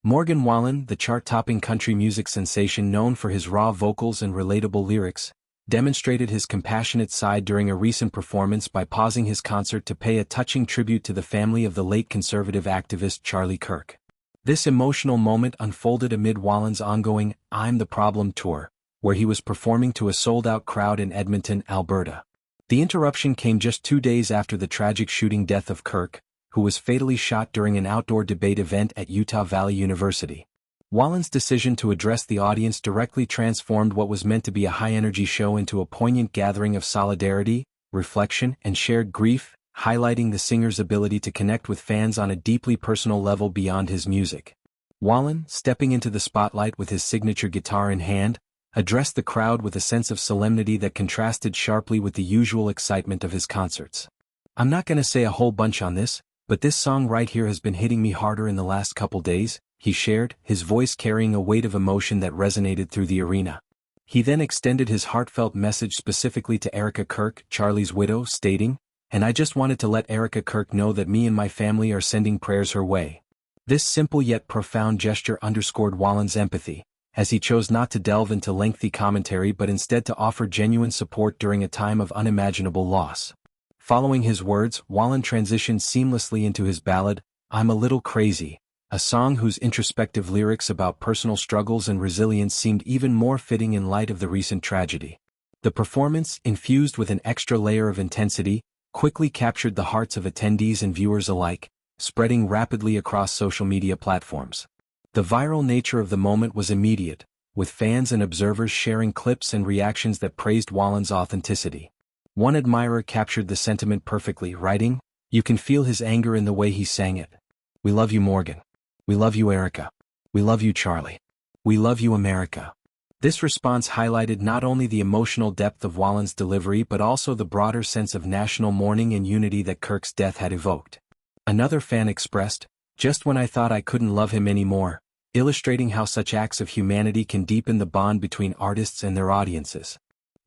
Morgan Wallen, the chart-topping country music sensation known for his raw vocals and relatable lyrics, demonstrated his compassionate side during a recent performance by pausing his concert to pay a touching tribute to the family of the late conservative activist Charlie Kirk. This emotional moment unfolded amid Wallen's ongoing I'm the Problem tour, where he was performing to a sold-out crowd in Edmonton, Alberta. The interruption came just 2 days after the tragic shooting death of Kirk, who was fatally shot during an outdoor debate event at Utah Valley University. Wallen's decision to address the audience directly transformed what was meant to be a high-energy show into a poignant gathering of solidarity, reflection, and shared grief, highlighting the singer's ability to connect with fans on a deeply personal level beyond his music. Wallen, stepping into the spotlight with his signature guitar in hand, addressed the crowd with a sense of solemnity that contrasted sharply with the usual excitement of his concerts. "I'm not gonna say a whole bunch on this, but this song right here has been hitting me harder in the last couple days," he shared, his voice carrying a weight of emotion that resonated through the arena. He then extended his heartfelt message specifically to Erica Kirk, Charlie's widow, stating, "And I just wanted to let Erica Kirk know that me and my family are sending prayers her way." This simple yet profound gesture underscored Wallen's empathy, as he chose not to delve into lengthy commentary but instead to offer genuine support during a time of unimaginable loss. Following his words, Wallen transitioned seamlessly into his ballad, I'm a Little Crazy, a song whose introspective lyrics about personal struggles and resilience seemed even more fitting in light of the recent tragedy. The performance, infused with an extra layer of intensity, quickly captured the hearts of attendees and viewers alike, spreading rapidly across social media platforms. The viral nature of the moment was immediate, with fans and observers sharing clips and reactions that praised Wallen's authenticity. One admirer captured the sentiment perfectly, writing, "You can feel his anger in the way he sang it. We love you, Morgan. We love you, Erica. We love you, Charlie. We love you, America." This response highlighted not only the emotional depth of Wallen's delivery but also the broader sense of national mourning and unity that Kirk's death had evoked. Another fan expressed, "Just when I thought I couldn't love him anymore," illustrating how such acts of humanity can deepen the bond between artists and their audiences.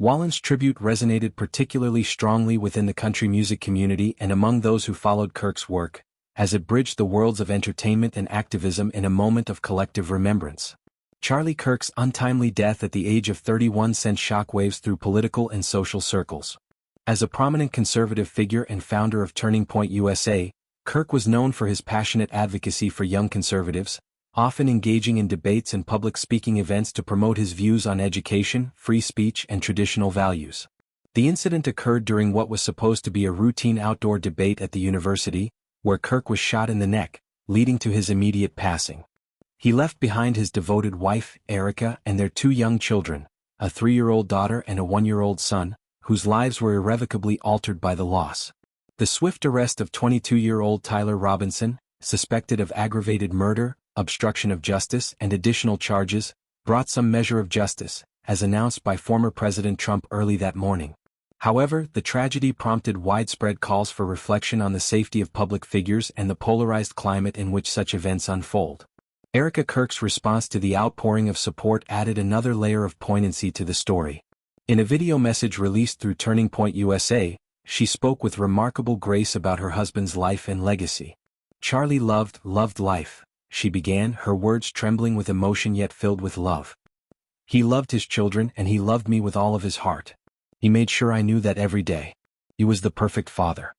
Wallen's tribute resonated particularly strongly within the country music community and among those who followed Kirk's work, as it bridged the worlds of entertainment and activism in a moment of collective remembrance. Charlie Kirk's untimely death at the age of 31 sent shockwaves through political and social circles. As a prominent conservative figure and founder of Turning Point USA, Kirk was known for his passionate advocacy for young conservatives, often engaging in debates and public speaking events to promote his views on education, free speech, and traditional values. The incident occurred during what was supposed to be a routine outdoor debate at the university, where Kirk was shot in the neck, leading to his immediate passing. He left behind his devoted wife, Erica, and their 2 young children, a 3-year-old daughter and a 1-year-old son, whose lives were irrevocably altered by the loss. The swift arrest of 22-year-old Tyler Robinson, suspected of aggravated murder, obstruction of justice, and additional charges, brought some measure of justice, as announced by former President Trump early that morning. However, the tragedy prompted widespread calls for reflection on the safety of public figures and the polarized climate in which such events unfold. Erica Kirk's response to the outpouring of support added another layer of poignancy to the story. In a video message released through Turning Point USA, she spoke with remarkable grace about her husband's life and legacy. "Charlie loved life," she began, her words trembling with emotion yet filled with love. "He loved his children and he loved me with all of his heart. He made sure I knew that every day. He was the perfect father.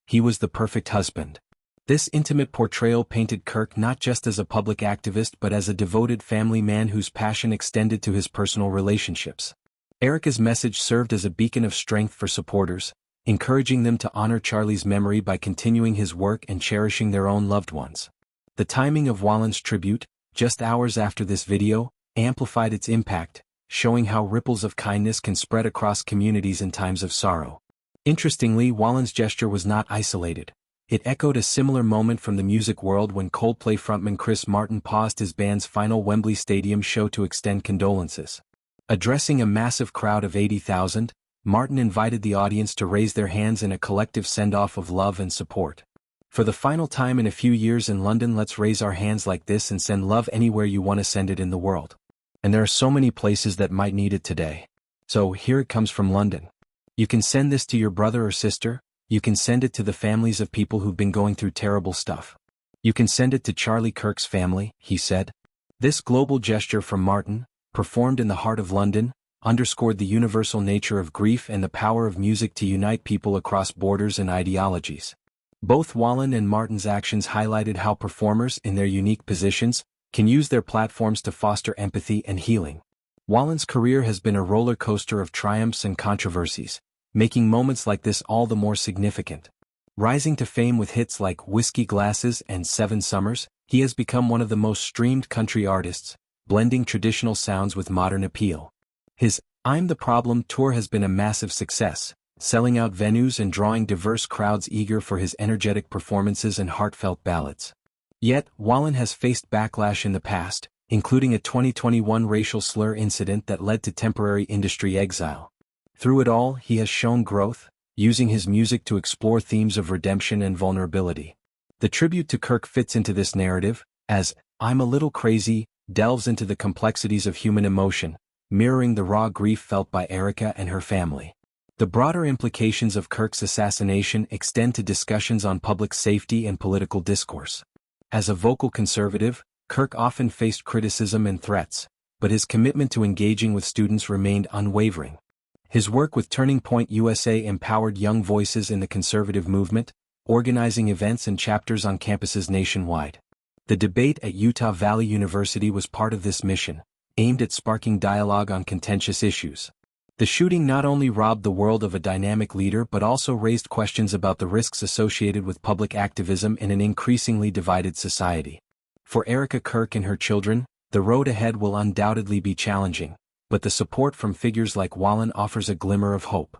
He was the perfect husband." This intimate portrayal painted Kirk not just as a public activist but as a devoted family man whose passion extended to his personal relationships. Erica's message served as a beacon of strength for supporters, encouraging them to honor Charlie's memory by continuing his work and cherishing their own loved ones. The timing of Wallen's tribute, just hours after this video, amplified its impact, showing how ripples of kindness can spread across communities in times of sorrow. Interestingly, Wallen's gesture was not isolated. It echoed a similar moment from the music world when Coldplay frontman Chris Martin paused his band's final Wembley Stadium show to extend condolences. Addressing a massive crowd of 80,000, Martin invited the audience to raise their hands in a collective send-off of love and support. "For the final time in a few years in London, let's raise our hands like this and send love anywhere you want to send it in the world. And there are so many places that might need it today. So here it comes from London. You can send this to your brother or sister, you can send it to the families of people who've been going through terrible stuff. You can send it to Charlie Kirk's family, he said. This global gesture from Martin, performed in the heart of London, underscored the universal nature of grief and the power of music to unite people across borders and ideologies. Both Wallen and Martin's actions highlighted how performers, in their unique positions, can use their platforms to foster empathy and healing. Wallen's career has been a roller coaster of triumphs and controversies, making moments like this all the more significant. Rising to fame with hits like Whiskey Glasses and 7 Summers, he has become one of the most streamed country artists, blending traditional sounds with modern appeal. His I'm the Problem tour has been a massive success, selling out venues and drawing diverse crowds eager for his energetic performances and heartfelt ballads. Yet, Wallen has faced backlash in the past, including a 2021 racial slur incident that led to temporary industry exile. Through it all, he has shown growth, using his music to explore themes of redemption and vulnerability. The tribute to Kirk fits into this narrative, as I'm a Little Crazy delves into the complexities of human emotion, mirroring the raw grief felt by Erica and her family. The broader implications of Kirk's assassination extend to discussions on public safety and political discourse. As a vocal conservative, Kirk often faced criticism and threats, but his commitment to engaging with students remained unwavering. His work with Turning Point USA empowered young voices in the conservative movement, organizing events and chapters on campuses nationwide. The debate at Utah Valley University was part of this mission, aimed at sparking dialogue on contentious issues. The shooting not only robbed the world of a dynamic leader but also raised questions about the risks associated with public activism in an increasingly divided society. For Erica Kirk and her children, the road ahead will undoubtedly be challenging, but the support from figures like Wallen offers a glimmer of hope.